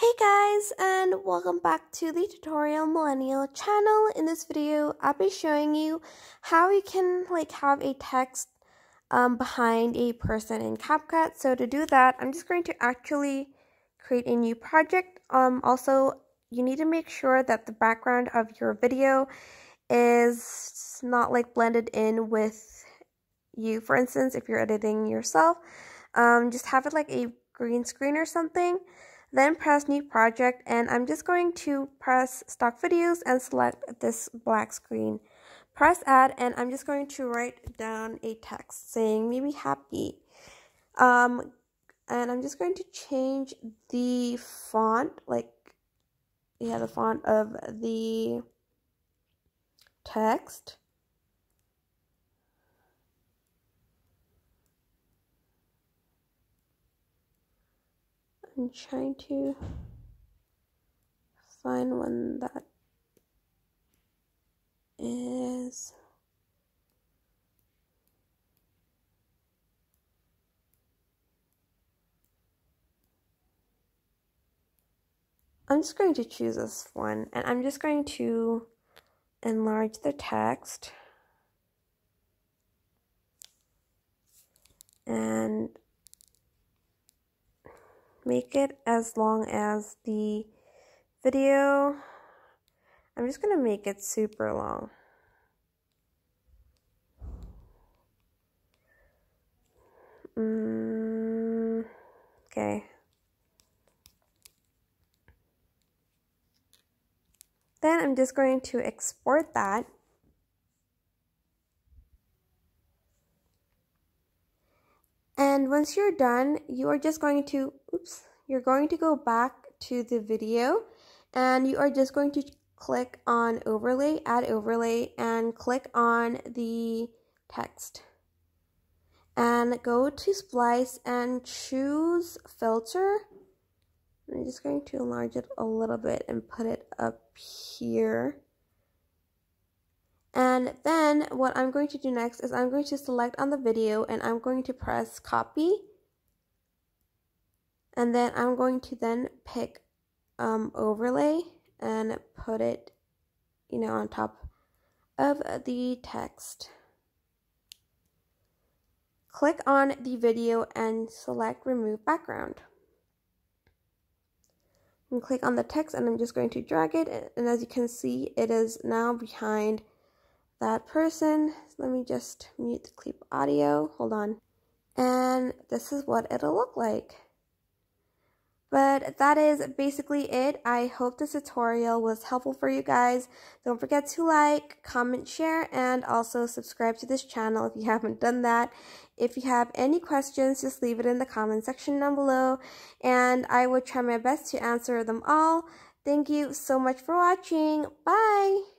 Hey guys, and welcome back to the Tutorial Millennial channel. In this video, I'll be showing you how you can have a text behind a person in CapCut. So to do that, I'm just going to actually create a new project. Also, you need to make sure that the background of your video is not blended in with you. For instance, if you're editing yourself, just have it like a green screen or something. Then press new project, and I'm just going to press stock videos and select this black screen. Press add, and I'm just going to write down a text saying maybe happy. And I'm just going to change the font, the font of the text. I'm trying to find one that is I'm just going to choose this one, and I'm just going to enlarge the text and make it as long as the video. I'm just going to make it super long. Okay. Then I'm just going to export that. And once you're done, you are just going to, you're going to go back to the video, and you are just going to click on overlay, add overlay, and click on the text. And go to splice and choose filter. I'm just going to enlarge it a little bit and put it up here. And then what I'm going to do next is I'm going to select on the video, and I'm going to press copy. And then I'm going to then pick overlay and put it, on top of the text. Click on the video and select remove background. And click on the text, and I'm just going to drag it, and as you can see, it is now behind that person. Let me just mute the clip audio. Hold on. And this is what it'll look like. But that is basically it. I hope this tutorial was helpful for you guys. Don't forget to like, comment, share, and also subscribe to this channel if you haven't done that. If you have any questions, just leave it in the comment section down below, and I will try my best to answer them all. Thank you so much for watching. Bye!